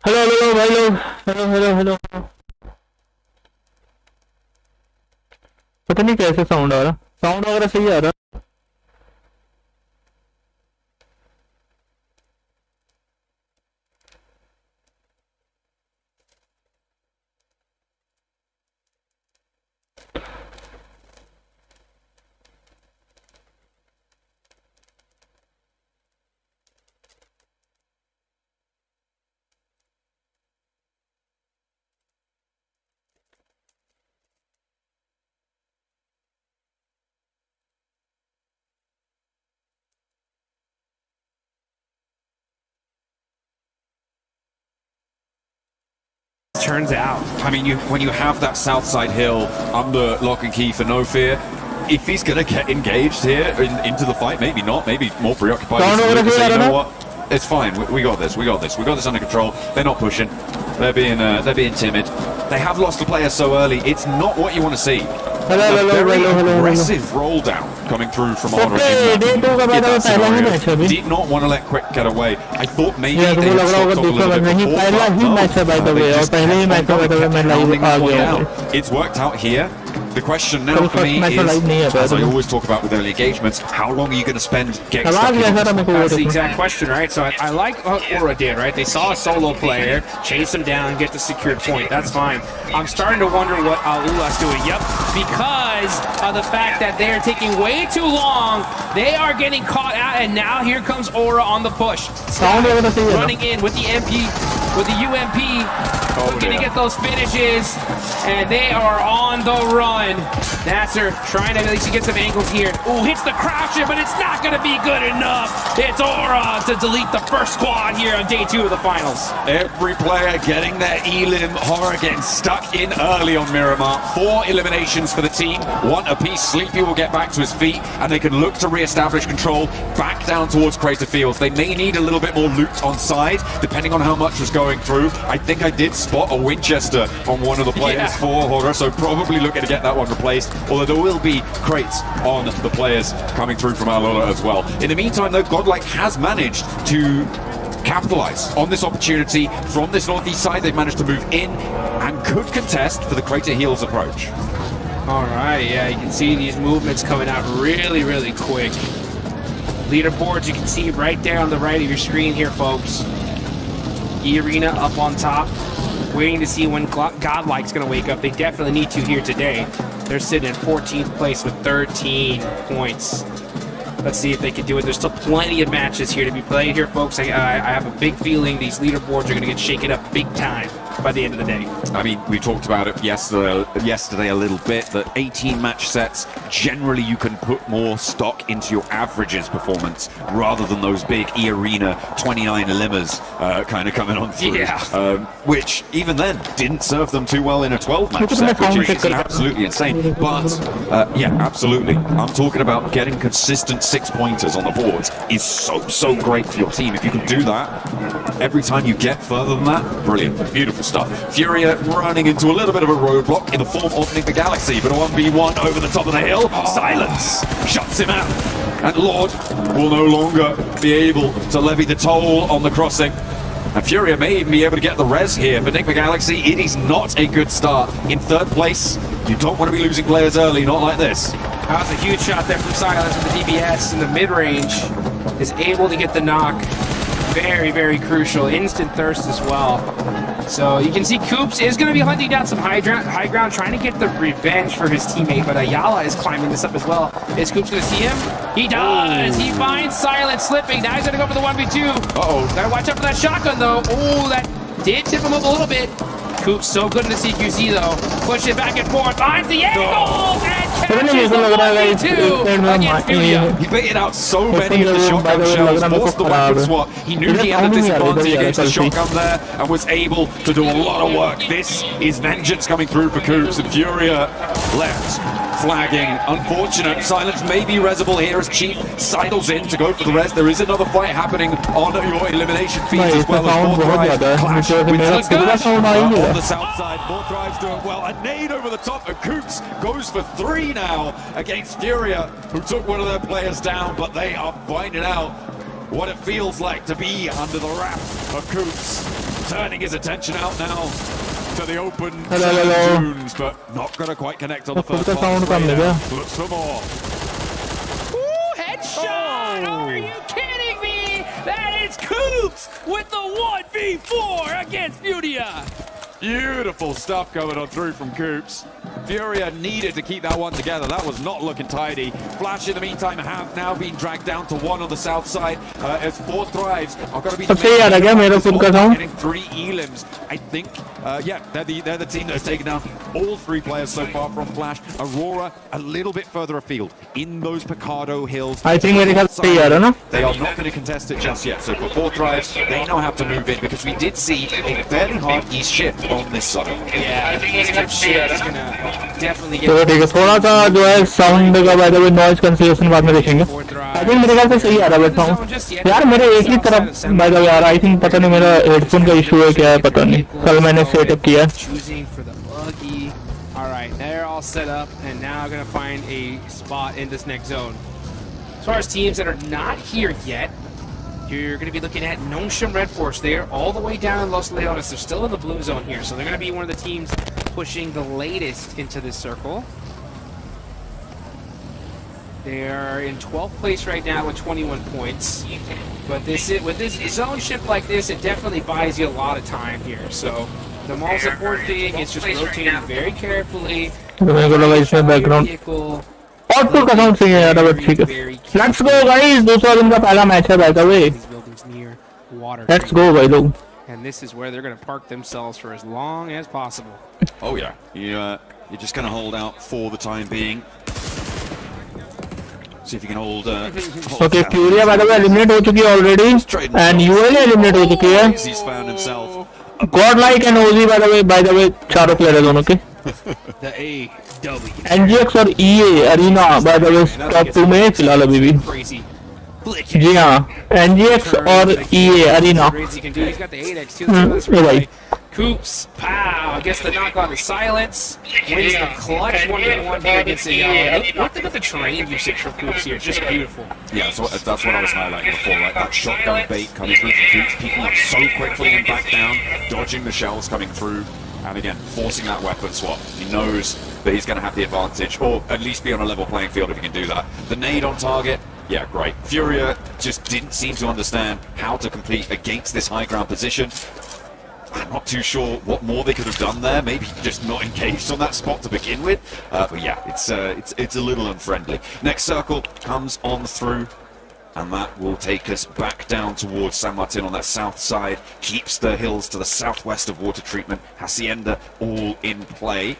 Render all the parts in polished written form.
Hello hello भाई लोग। Hello hello hello. पता नहीं कैसे साउंड आ रहा, साउंड वगैरह सही आ रहा। Turns out. I mean, when you have that south side hill under lock and key for no fear, if he's going to get engaged here into the fight, maybe not, maybe more preoccupied. Say, you know what? It's fine. We got this. We got this. We got this under control. They're not pushing. They're being timid. They have lost the player so early. It's not what you want to see. Very aggressive roll down coming through from Honor. Did not want to let Quick get away. I thought maybe they would stop a little bit before. It's worked out here. The question now for me is, as I always talk about with early engagements, how long are you going to spend getting stuck in? That's the exact question, right? So I like what Aura did, right? They saw a solo player, chase him down, get the secured point. That's fine. I'm starting to wonder what Alula's doing. Yep, because of the fact that they are taking way too long. They are getting caught out, and now here comes Aura on the push. Running in with the MP, with the UMP, looking to get those finishes, and they are on the run. Nasser trying to at least get some angles here. Ooh, hits the crouch in, but it's not going to be good enough. It's Aura to delete the first squad here on day 2 of the finals. Every player getting their elim. Horror getting stuck in early on Miramar. 4 eliminations for the team. 1 apiece. Sleepy will get back to his feet, and they can look to re-establish control back down towards Crater Fields. They may need a little bit more loot on side, depending on how much was going through. I think I did spot a Winchester on one of the players for Horror, so probably looking to get that one replaced, although there will be crates on the players coming through from Alola as well. In the meantime, though, Godlike has managed to capitalize on this opportunity from this northeast side. They've managed to move in and could contest for the Crater Heels approach. All right, yeah, you can see these movements coming out really, really quick. Leaderboards, you can see right there on the right of your screen here, folks. E-Arena up on top, waiting to see when Godlike's going to wake up. They definitely need to here today. They're sitting in 14th place with 13 points. Let's see if they can do it. There's still plenty of matches here to be played here, folks. I have a big feeling these leaderboards are going to get shaken up big time by the end of the day. I mean, we talked about it yesterday a little bit, that 18 match sets, generally you can put more stock into your averages performance rather than those big E-Arena 29 elimmers kind of coming on through. Yeah. Which, even then, didn't serve them too well in a 12 match set, which is absolutely insane. But, yeah, absolutely. I'm talking about getting consistent 6-pointers on the boards is so great for your team. If you can do that, every time you get further than that, brilliant. Beautiful stuff. Furia running into a little bit of a roadblock in the form of Nick the Galaxy, but a 1v1 over the top of the hill. Silence shuts him out, and Lord will no longer be able to levy the toll on the crossing. And Furia may even be able to get the res here for Nick the Galaxy. It is not a good start. In 3rd place, you don't want to be losing players early, not like this. That was a huge shot there from Silence with the DBS in the mid-range. Is able to get the knock. Very, very crucial. Instant thirst as well. So you can see Koops is going to be hunting down some high ground, trying to get the revenge for his teammate, but Ayala is climbing this up as well. Is Koops going to see him? He does! He finds Silence slipping. Now he's going to go for the 1v2. Uh-oh. Gotta watch out for that shotgun, though. Oh, that did tip him up a little bit. Koops so good in the CQC, though. Push it back and forth. Finds the angle! And catches the 1v2 against Furia. He baited out so many of the shotgun shells, forced the weapon swap. He knew he had a disadvantage against the shotgun there and was able to do a lot of work. This is vengeance coming through for Koops, and Furia left flagging. Unfortunate. Silence may be resable here as Chief sidles in to go for the res. There is another fight happening on your elimination feeds as well as Forthrive clash with on the south side. Forthrive's doing well. A nade over the top, and Koops goes for 3 now against Furia, who took one of their players down, but they are finding out what it feels like to be under the wrap of Coops. Turning his attention out now to the open Hello. dunes, but not going to quite connect on the Food first का sound part. कम लगा। Looks for more. Ooh, headshot! Oh. Are you kidding me? That is Coops with the 1v4 against Furia. Beautiful stuff coming on through from Coops. Furia needed to keep that one together. That was not looking tidy. Flash in the meantime have now been dragged down to one on the south side as 4 Thrives are going to be सबसे याद आ गया मेरा खुद का sound। getting 3 elims. I think, yeah, they're the team that's taken down all 3 players so far from Flash. Aurora a little bit further afield in those Picardo hills. I think मेरे ख्याल से याद है ना। They are not going to contest it just yet. So for 4 Thrives, they know how to move in because we did see a fairly hard east shift on this side. Yeah, I think Eastern shit is gonna definitely get. तो ठीक है थोड़ा सा जो है sound का bye the way noise cancellation बाद में देखेंगे। आई थिंक मेरे ख्याल से सही आ रहा है साउंड। यार मेरे एक ही तरफ बाय द वे यार आई थिंक पता नहीं मेरा हेडफोन का इशू है क्या है पता नहीं। कल मैंने सेटअप किया। Choosing for the buggy. All right, they're all set up, and now gonna find a spot in this next zone. As far as teams that are not here yet, you're going to be looking at Nonsham Red Force. They're all the way down in Los Leones. They're still in the blue zone here, so they're going to be one of the teams pushing the latest into this circle. They're in 12th place right now with 21 points. But with this zone shift like this, it definitely buys you a lot of time here. So the most important thing is just rotating very carefully. मेरे को लगा इसमें background Vehicle. Output का sound सही है यार but ठीक है। लेट्स गो गाइस दूसरा दिन का पहला मैच है bye the way. These buildings near water. Let's go भाई लोग। And this is where they're going to park themselves for as long as possible. Oh yeah, you're just going to hold out for the time being. See if you can hold. Okay Furia by the way eliminate हो चुकी है already and UL eliminate हो चुकी है। He's found himself. God like and OG by the way चारों player है दोनों के। The AWC. एनजीएक्स और EA arena by the way top 2 में फिलहाल अभी भी। Crazy. जी हाँ एनजीएक्स और EA arena. Crazy can do. He's got the 8x too. So that's ये भाई। right. Coops, pow, gets the knock on the silence, wins the clutch 1v1 here against the Look at the terrain usage from Coops here, just beautiful. Yeah, so that's what I was highlighting before, right? That shotgun bait coming through from Coops, picking up so quickly and back down, dodging the shells coming through, and again, forcing that weapon swap. He knows that he's going to have the advantage, or at least be on a level playing field if he can do that. The nade on target, yeah, great. Furia just didn't seem to understand how to compete against this high ground position. I'm not too sure what more they could have done there. Maybe just not engaged on that spot to begin with. But yeah, it's a little unfriendly. Next circle comes on through, and that will take us back down towards San Martin on that south side. Keeps the hills to the southwest of water treatment. Hacienda all in play.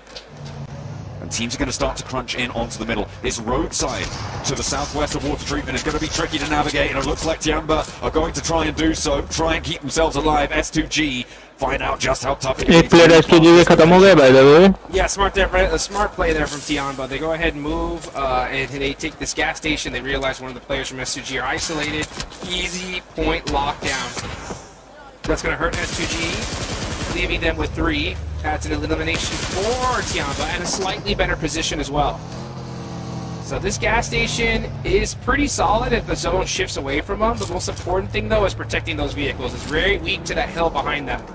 And teams are going to start to crunch in onto the middle. This roadside to the southwest of water treatment is going to be tricky to navigate, and it looks like Tiamba are going to try and do so, try and keep themselves alive. S2G find out just how tough it is. एक player S2G में खत्म हो गया by the way। Yeah, a smart play there from Tiamba. They go ahead and move, and they take this gas station. They realize one of the players from S2G are isolated. Easy point lockdown. That's going to hurt S2G, leaving them with 3. That's an elimination for Tiamba, and a slightly better position as well. So this gas station is pretty solid if the zone shifts away from them. The most important thing, though, is protecting those vehicles. It's very weak to that hill behind them.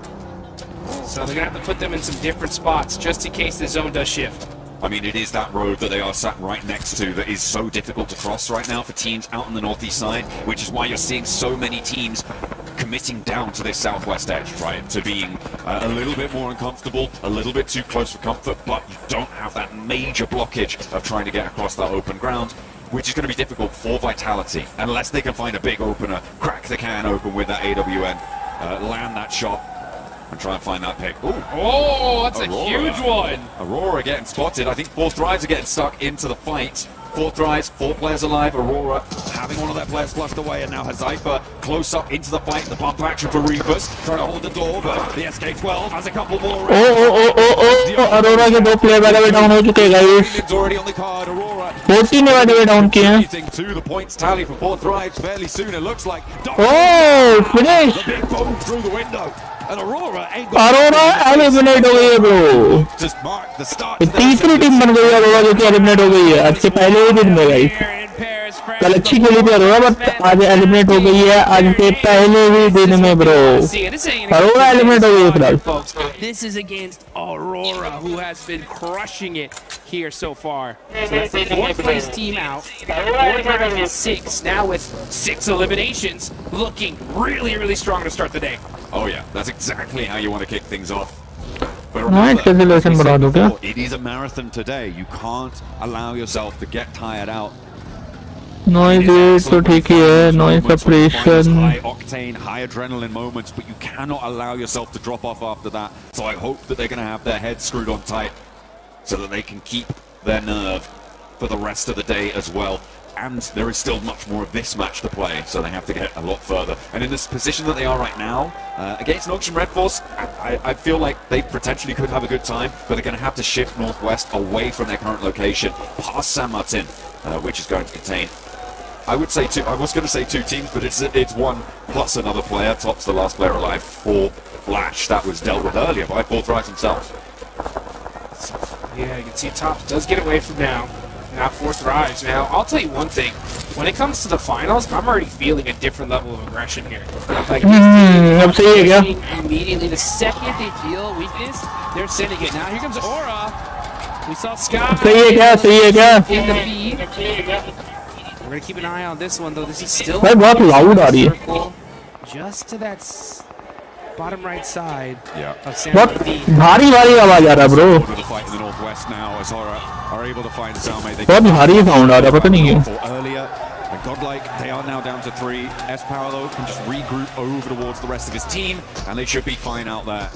So they're going to have to put them in some different spots just in case the zone does shift. I mean, it is that road that they are sat right next to that is so difficult to cross right now for teams out on the northeast side, which is why you're seeing so many teams committing down to this southwest edge, right? To being a little bit more uncomfortable, a little bit too close for comfort, but you don't have that major blockage of trying to get across that open ground, which is going to be difficult for Vitality, unless they can find a big opener, crack the can open with that AWN, land that shot, and try and find that pick. Ooh. Oh, that's Aurora. a huge one. Aurora getting spotted. I think 4 Thrives are getting stuck into the fight. 4 Thrives, 4 players alive. Aurora having one of their players flushed away, and now Hazaifa close up into the fight. The bump action for Reapers, trying to hold the door, but the SK-12 has a couple more. Arora के 2 player bye the way down हो चुके हैं guys. It's already on the card. Aurora 14 ने bye the way down किए हैं। contributing to the points tally for 4 Thrives fairly soon. It looks like. Oh, finish! The big boom through the window. And Aurora ain't Arora eliminate हो गई है bro. just mark the start. तीसरी team बन गई है अरोरा जो कि एलिमिनेट हो गई है आज के पहले ही दिन में गाइस। Here in pairs कल अच्छी खेली थी अरोरा, बट आज एलिमिनेट हो गई है आज के पहले ही दिन में ब्रो। अरोरा एलिमिनेट हो गई है फिलहाल। This is against Aurora, who has been crushing it here so far. So that's the fourth place team out. Fourth place 6 now with 6 eliminations, looking really, really strong to start the day. Oh yeah, that's exactly how you want to kick things off. But Nice, remember, lesson we बढ़ा said दो क्या? before, it is a marathon today. You can't allow yourself to get tired out. Noise तो ठीक ही है, noise separation. High octane, high adrenaline moments, but you cannot allow yourself to drop off after that. So I hope that they're going to have their heads screwed on tight so that they can keep their nerve for the rest of the day as well. And there is still much more of this match to play, so they have to get a lot further. And in this position that they are right now, against Noxian Red Force, I feel like they potentially could have a good time, but they're going to have to shift northwest away from their current location, past San Martin, which is going to contain, I would say two. I was going to say 2 teams, but it's one plus another player. Top's the last player alive for Flash. That was dealt with earlier by Forthright himself. Yeah, you can see Top does get away from now. Now Forthright. Now, I'll tell you one thing. When it comes to the finals, I'm already feeling a different level of aggression here. Like, अब सही है क्या? immediately, the second they feel weakness, they're sending it. Now, here comes Aura. We saw Sky सही है क्या? सही है क्या? in the feed. We're going to keep an eye on this one, though. This is still भाई बहुत loud आ रही है। circle just to that bottom right side Yeah. of San बहुत Martin. भारी भारी आवाज आ रहा है bro. Over the fight in the northwest now, as Aura are able to find Salme. They बहुत भारी साउंड आ रहा है, पता नहीं क्यों। for earlier. And Godlike, they are now down to 3. S-Power though can just regroup over towards the rest of his team, and they should be fine out there.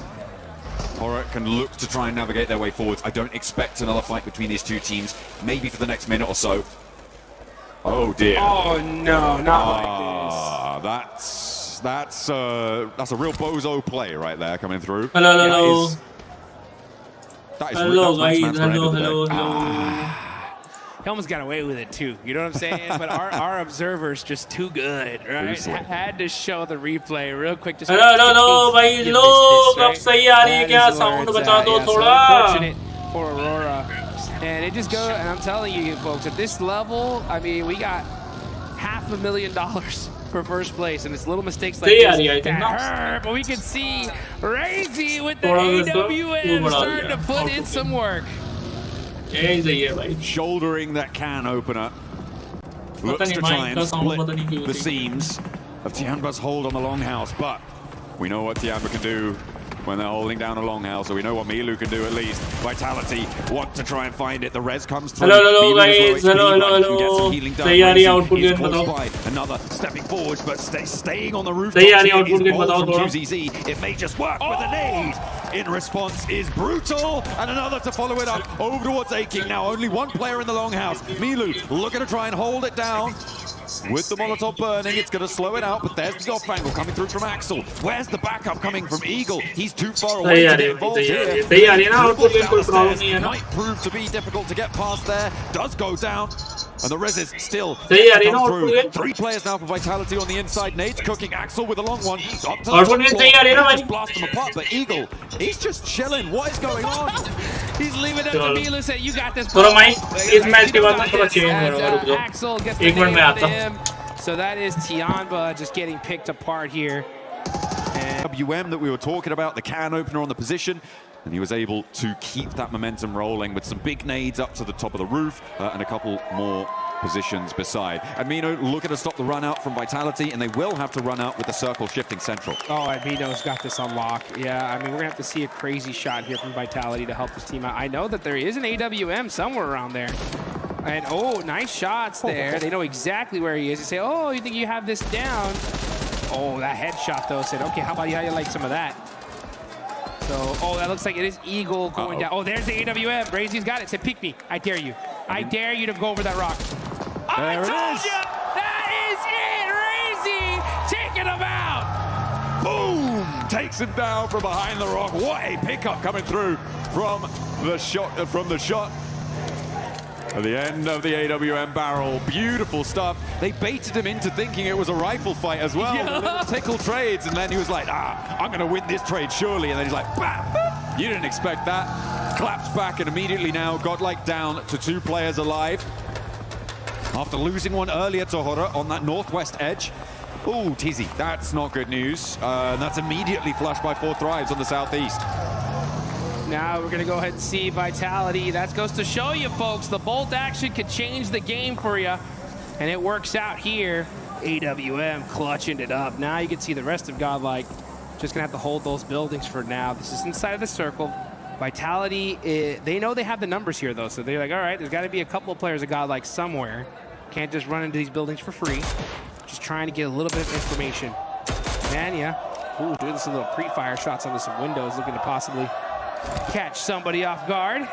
Aura can look to try and navigate their way forwards. I don't expect another fight between these two teams, maybe for the next minute or so. Oh dear. Oh, no, not like this. That's a real bozo play right there coming through. Hello, That hello. is Hello that's guys, Man's Man hello, for the hello, day. hello. He almost got away with it too. You know what I'm saying? But our observer's just too good, right? Seriously. Had to show the replay real quick. Just Hello, hello, hello, भाई You लोग, missed अब this, सही आ रही है That क्या? is where sound it's बचा at, दो yeah, so थोड़ा। unfortunate for Aurora. And it just goes, and I'm telling you folks, at this level, I mean, we got $500,000 for first place, and it's little mistakes like सही आ this रही है, I that think, hurt. But we can see Razy with the थोड़ा सा AWM बढ़ा starting दिया, to put in output some work. यही सही है भाई। Shouldering that can opener. Looks नहीं, to try mic and का sound पता नहीं split क्यों the होती। seams of Tianba's hold on the longhouse, but we know what Tianba can do when they're holding down a longhouse, so we know what Milu can do at least. Vitality want to try and find it. The res comes through. Hello, hello, Milu is low guys. HP, Hello, hello, but can get hello. some healing done. सही आ रही है, Racing output is game close बताओ। by. Another stepping forwards, but staying on the roof. सही आ रही है, output game बताओ from थोड़ा। QZZ. It may just work with a nade. In response is Brutal, and another to follow it up over towards Aching. Now only one player in the longhouse. Milu looking to try and hold it down. With the Molotov burning, it's going to slow it out, but there's the off angle coming through from Axel. Where's the backup coming from Eagle? He's too far away to get involved here. सही आ रही है ना, output game कोई Down the problem stairs. नहीं है ना। Might prove to be difficult to get past there. Does go down. And the res is still सही आ रही है come ना, through. output game? 3 players now for Vitality on the inside. Nate's cooking. Axel with a long one. Up to the Output top game floor. सही आ रही है ना They भाई? just blast them apart, but Eagle, he's just chilling. What is going on? He's leaving it to चलो। Milu, say, you got this. थोड़ा bro." mic इस match के बाद में थोड़ा चेंज As, करो, रुक जाओ। Axel gets the एक मिनट में nade आता onto हूँ। him. So that is Tianba just getting picked apart here. WM that we were talking about, the can opener on the position, and he was able to keep that momentum rolling with some big nades up to the top of the roof and a couple more positions beside. Amino looking to stop the run out from Vitality, and they will have to run out with the circle shifting central. Oh, Amino's got this on lock. Yeah, I mean, we're going to have to see a crazy shot here from Vitality to help this team out. I know that there is an AWM somewhere around there. And, oh, nice shots there. They know exactly where he is. They say, oh, you think you have this down? Oh, that headshot, though, said, okay, how about you like some of that? So, oh, that looks like it is Eagle going down. Oh, there's the AWM. Brazy's got it. Said, pick me. I dare you. I dare you to go over that rock. I There it told is. you! That is it! Brazy taking him out! Boom! Takes him down from behind the rock. What a pickup coming through from the shot. At the end of the AWM barrel, beautiful stuff. They baited him into thinking it was a rifle fight as well. Yeah. Little tickle trades, and then he was like, I'm going to win this trade surely. And then he's like, bam! You didn't expect that. Claps back, and immediately now Godlike down to 2 players alive. after losing one earlier to Hora on that northwest edge. Ooh, Tizzy, that's not good news. That's immediately flushed by 4 Thrives on the southeast. Now we're going to go ahead and see Vitality. That goes to show you, folks, the bolt action could change the game for you. And it works out here. AWM clutching it up. Now you can see the rest of Godlike just going to have to hold those buildings for now. This is inside of the circle. Vitality, they know they have the numbers here, though. So they're like, all right, there's got to be a couple of players of Godlike somewhere. Can't just run into these buildings for free. Just trying to get a little bit of information. Mania, ooh, doing some little pre-fire shots onto some windows, looking to possibly catch somebody off guard.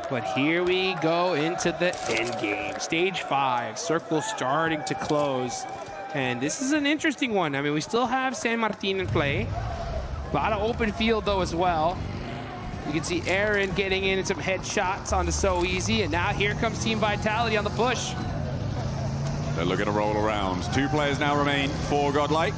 But here we go into the end game. Stage 5, circle starting to close. And this is an interesting one. I mean, we still have San Martin in play. A lot of open field, though, as well. You can see Aaron getting in some headshots onto So Easy. And now here comes Team Vitality on the push. They're looking to roll around. 2 players now remain for Godlike.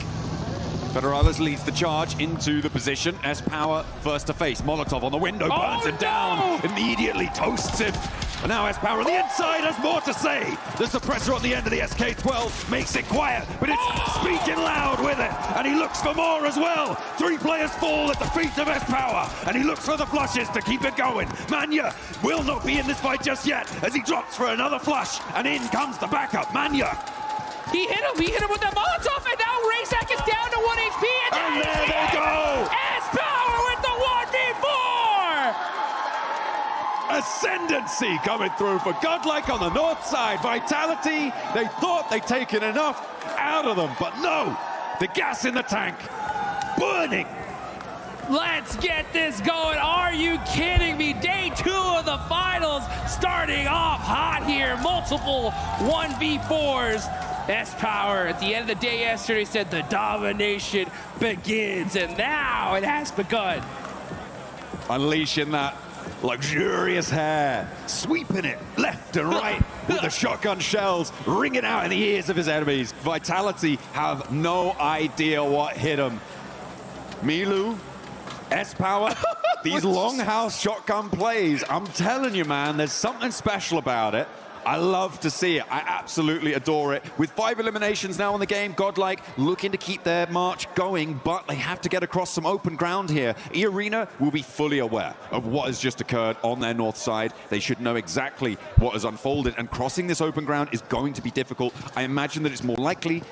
Federales leads the charge into the position. S-Power first to face. Molotov on the window, burns him down, immediately toasts him. And now S-Power on the inside has more to say. The suppressor on the end of the SK-12 makes it quiet, but it's speaking loud with it. And he looks for more as well. 3 players fall at the feet of S-Power, and he looks for the flushes to keep it going. Manya will not be in this fight just yet as he drops for another flush, and in comes the backup. Manya. He hit him with that Molotov, and now Razak is down to 1 HP, And there they go! S-Power with the 1v4! Ascendancy coming through for Godlike on the north side. Vitality, they thought they'd taken enough out of them, but no! The gas in the tank, burning! Let's get this going. Are you kidding me? Day 2 of the finals starting off hot here. Multiple 1v4s. S-Power at the end of the day yesterday said the domination begins, and now it has begun. Unleashing that luxurious hair, sweeping it left and right with the shotgun shells ringing out in the ears of his enemies. Vitality have no idea what hit him. Milu, S-Power, these longhouse shotgun plays, I'm telling you, man, there's something special about it. I love to see it. I absolutely adore it. With 5 eliminations now in the game, Godlike looking to keep their march going, but they have to get across some open ground here. E-Arena will be fully aware of what has just occurred on their north side. They should know exactly what has unfolded, and crossing this open ground is going to be difficult. I imagine that it's more likely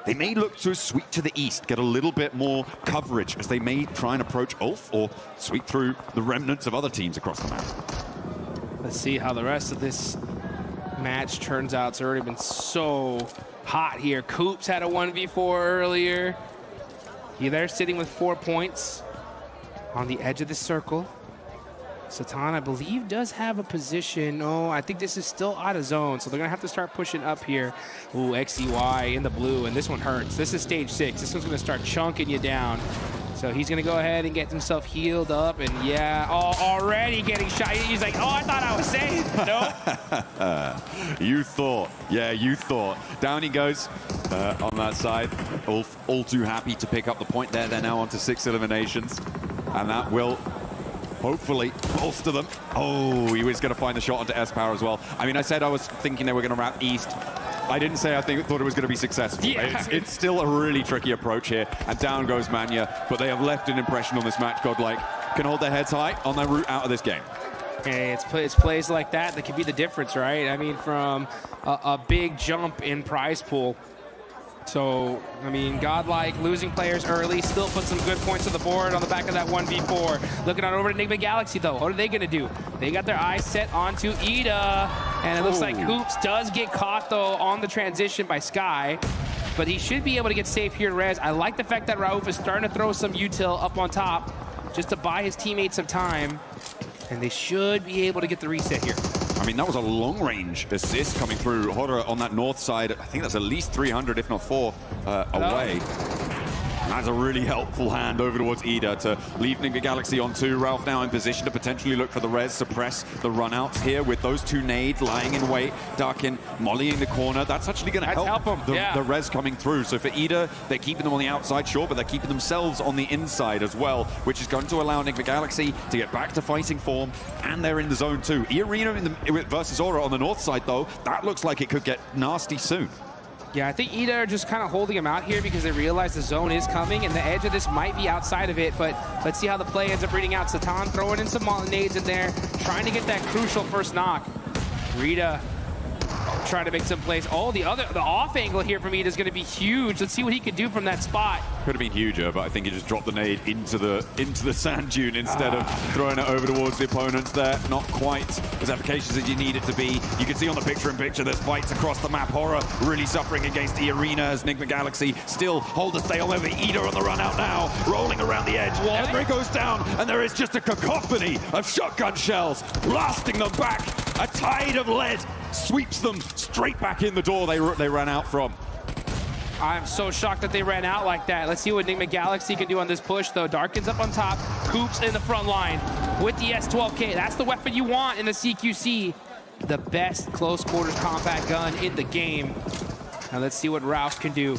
they may look to sweep to the east, get a little bit more coverage as they may try and approach Ulf or sweep through the remnants of other teams across the map. Let's see how the rest of this match turns out. It's already been so hot here. Coops had a 1v4 earlier. They're sitting with 4 points on the edge of the circle. Satan, I believe, does have a position. Oh, I think this is still out of zone, so they're gonna have to start pushing up here. Ooh, XEY in the blue, and this one hurts. This is stage 6. This one's gonna start chunking you down. So he's gonna go ahead and get himself healed up, and yeah, already getting shot. He's like, oh, I thought I was safe. Nope. You thought. Yeah, you thought. Down he goes on that side. Ulf all too happy to pick up the point there. They're now on to 6 eliminations, and that will hopefully bolster them. Oh, he was going to find the shot onto S-Power as well. I mean, I said I was thinking they were going to wrap east. I didn't say I thought it was going to be successful. Yeah. It's still a really tricky approach here, and down goes Manya, but they have left an impression on this match. Godlike can hold their heads high on their route out of this game. Hey, it's plays like that that can be the difference, right? I mean, from a big jump in prize pool. So, I mean, Godlike losing players early, still put some good points on the board on the back of that 1v4. Looking on over to Enigma Galaxy, though. What are they going to do? They got their eyes set onto Ida, and it looks like Hoops does get caught, though, on the transition by Sky. But he should be able to get safe here in res. I like the fact that Rauf is starting to throw some util up on top just to buy his teammates some time. And they should be able to get the reset here. I mean, that was a long-range assist coming through. Hodder on that north side, I think that's at least 300, if not 4, away. That's a really helpful hand over towards Ida to leave Nigma Galaxy on 2. Ralph now in position to potentially look for the res, suppress the run-outs here with those 2 nades lying in wait. Darkin mollying the corner. That's actually going to help them. The res coming through. So for Ida, they're keeping them on the outside, sure, but they're keeping themselves on the inside as well, which is going to allow Nigma Galaxy to get back to fighting form, and they're in the zone too. E-Arena versus Aura on the north side, though, that looks like it could get nasty soon. Yeah, I think Ida are just kind of holding him out here because they realize the zone is coming and the edge of this might be outside of it, but let's see how the play ends up reading out. Satan throwing in some nades in there, trying to get that crucial first knock. Rita trying to make some plays. Oh, the off angle here from Ida is going to be huge. Let's see what he can do from that spot. Could have been huger, but I think he just dropped the nade into the sand dune instead of throwing it over towards the opponents there. Not quite as efficacious as you need it to be. You can see on the picture-in-picture there's fights across the map. Horror really suffering against E-Arena as Nigma Galaxy still hold the sail over. Ida on the run out now, rolling around the edge. Everett goes down, and there is just a cacophony of shotgun shells blasting them back. A tide of lead sweeps them straight back in the door they ran out from. I'm so shocked that they ran out like that. Let's see what Nigma Galaxy can do on this push, though. Darkin's up on top. Coops in the front line with the S12K. That's the weapon you want in the CQC. The best close quarters combat gun in the game. Now let's see what Ralph can do.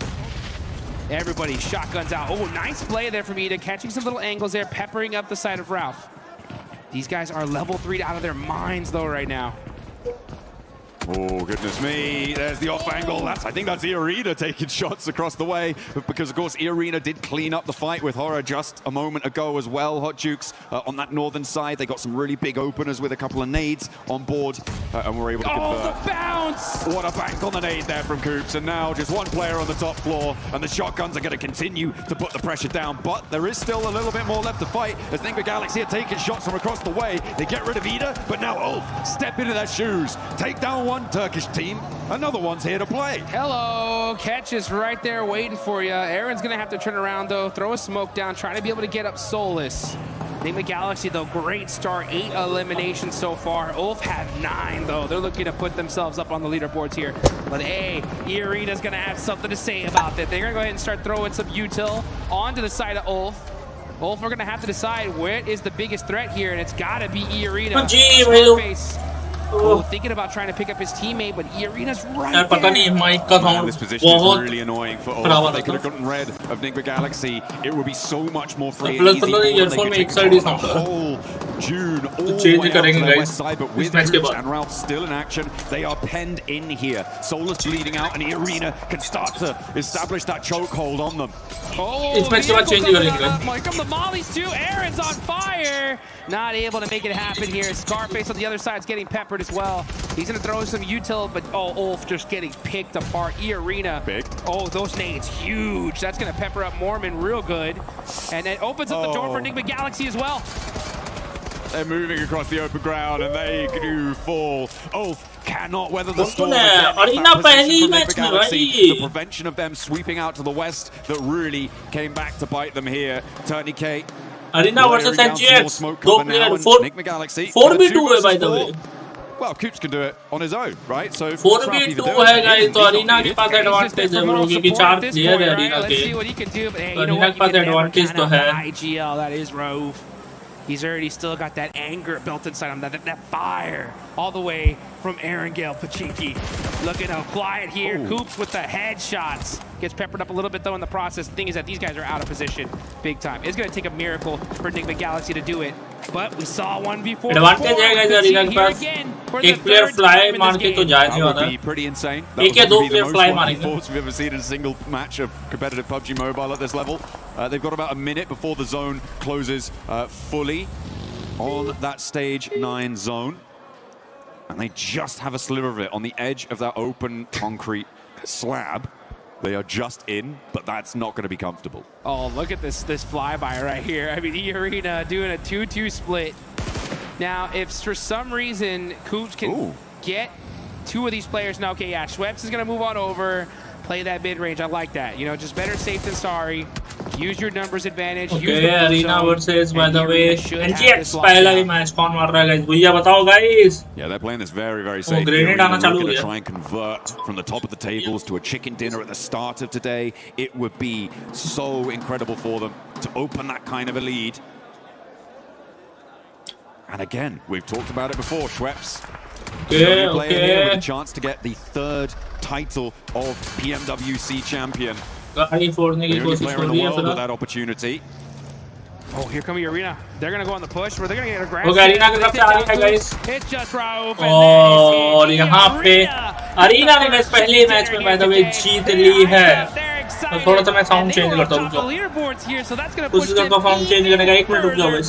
Everybody shotguns out. Oh, nice play there from Ida, catching some little angles there, peppering up the side of Ralph. These guys are level 3'd out of their minds, though, right now. Oh, goodness me. There's the off angle. I think that's E-Arena taking shots across the way, because, of course, E-Arena did clean up the fight with Horror just a moment ago as well. Hot Jukes on that northern side. They got some really big openers with a couple of nades on board, and were able to convert. Oh, the bounce! What a bank on the nade there from Coops, and now just one player on the top floor, and the shotguns are going to continue to put the pressure down, but there is still a little bit more left to fight as Nigma Galaxy are taking shots from across the way. They get rid of Ida, but now Ulf step into their shoes, take down one Turkish team, another one's here to play. Hello, catch is right there waiting for you. Aaron's gonna have to turn around though, throw a smoke down, trying to be able to get up Soulless. Nigma Galaxy though, great start, 8 eliminations so far. Ulf have 9 though. They're looking to put themselves up on the leaderboards here. But hey, E-Arena's gonna have something to say about that. They're gonna go ahead and start throwing some util onto the side of Ulf. Ulf, we're gonna have to decide where is the biggest threat here, and it's gotta be E-Arena. Scarface. Oh, thinking about trying to pick up his teammate, but E-Arena's right there. This position is really annoying for Ulf. If they could have gotten rid of Nigma Galaxy, it would be so much more free and easy for them. They could take the whole June all the way out to the west side, but with Coops and Ralph still in action, they are penned in here. Soulless bleeding out, and E-Arena can start to establish that chokehold on them. Oh, the mollies too. Aaron's on fire. Not able to make it happen here. Scarface on the other side's getting peppered as well. He's going to throw some util, but oh, Ulf just getting picked apart. E-Arena. Big. Oh, those nades huge. That's going to pepper up Mormon real good. And it opens up the door for Nigma Galaxy as well. They're moving across the open ground, and they do fall. Ulf cannot weather the storm. The prevention of them sweeping out to the west that really came back to bite them here. Tourniquet. Arena versus NGX. 2 player 4v2 by the way. Well, Coops can do it on his own, right? So 4v2 है guys, तो Arena के पास advantage है bro, क्योंकि 4 player है Arena के. तो Arena के पास advantage तो है. IGL, that is Rauf. He's already still got that anger built inside him, that fire, all the way from Aaron Gale Pachinki. Looking to apply it here. Ooh. Coops with the headshots. Gets peppered up a little bit though in the process. The thing is that these guys are out of position big time. It's going to take a miracle for Nigma Galaxy to do it. But we saw one before. Advantage है guys Arena के पास. एक player fly मार के तो जाए नहीं होता. That would be pretty insane. एक या 2 player fly मारेंगे. We've ever seen in a single match of competitive PUBG Mobile at this level. They've got about a minute before the zone closes fully on that stage 9 zone. And they just have a sliver of it on the edge of that open concrete slab. They are just in, but that's not going to be comfortable. Oh, look at this flyby right here. I mean, E-Arena doing a 2-2 split. Now, if for some reason Coops can get 2 of these players, now, okay, yeah, Schweppes is going to move on over, play that mid-range. I like that. You know, just better safe than sorry. Use your numbers advantage. Okay use the blue arena zone, versus by and the the way arena should have NGX this locked पहला ही down. Match कौन मार रहा है guys भैया बताओ guys Yeah, they're playing this very, very safe. grenade Arena आना चालू looking हो to गया। try and convert from the top of the tables to a chicken dinner at the start of today. It would be so incredible for them to open that kind of a lead. And again, we've talked about it before, Schweppes. The only player here with a chance to get the third title of PMWC champion. गाड़ी फोड़ने The की only कोशिश player हो in the रही है world with फिलहाल that opportunity. Oh, here come the arena. They're gonna go on the push, or they're gonna get aggressive. Okay arena की तरफ से आ रही है गाइस It's just Rauf, और यहाँ पे अरीना ने मैच पहले मैच में बाय द वे जीत ली है। तो थोड़ा सा मैं साउंड चेंज करता हूँ कोशिश करता हूँ साउंड चेंज करने का 1 मिनट रुक जाओ बस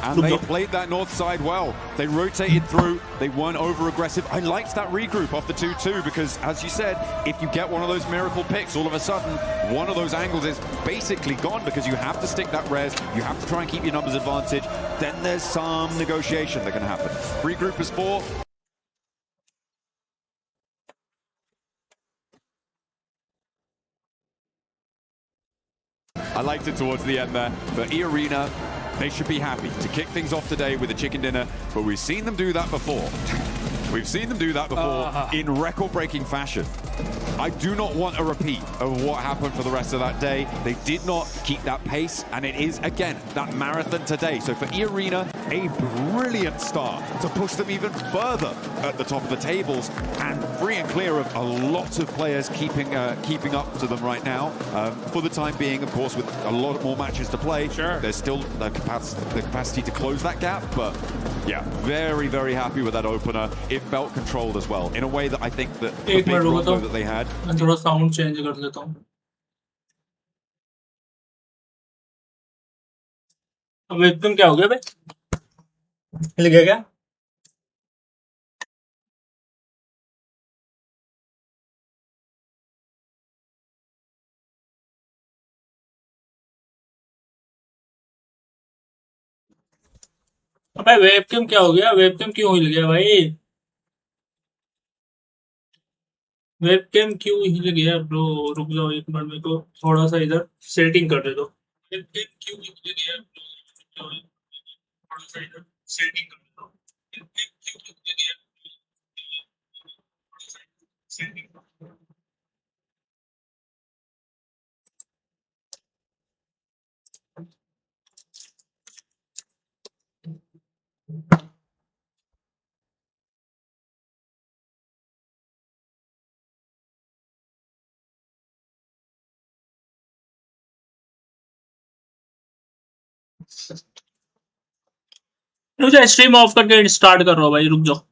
And they played that north side well. They rotated through. They weren't over aggressive. I liked that regroup off the 2-2 because, as you said, if you get one of those miracle picks, all of a sudden one of those angles is basically gone because you have to stick that res. You have to try and keep your numbers advantage. Then there's some negotiation that can happen. Regroup is 4. I liked it towards the end there. For E-Arena, they should be happy to kick things off today with a chicken dinner, but we've seen them do that before. We've seen them do that before in record-breaking fashion. I do not want a repeat of what happened for the rest of that day. They did not keep that pace, and it is, again, that marathon today. So for E-Arena, a brilliant start to push them even further at the top of the tables, and free and clear of a lot of players keeping up to them right now. For the time being, of course, with a lot more matches to play, there's still the capacity to close that gap, but yeah, very, very happy with that opener. It felt controlled as well, in a way that I think that the big run though that they had. मैं थोड़ा sound change कर लेता हूँ अब webcam क्या हो गया बे हिल गया क्या अबे वेबकैम क्या हो गया वेबकैम क्यों हिल गया भाई वेबकैम क्यों हिल गया ब्रो रुक जाओ 1 मिनट मेरे को थोड़ा सा इधर सेटिंग कर दे दो वेबकैम क्यों हिल गया ब्रो रुक जाओ थोड़ा सा इधर सेटिंग कर दे दो वेबकैम क्यों हिल गया थोड़ा सा सेटिंग रुक जाओ स्ट्रीम ऑफ करके स्टार्ट कर रहा हूँ भाई रुक जाओ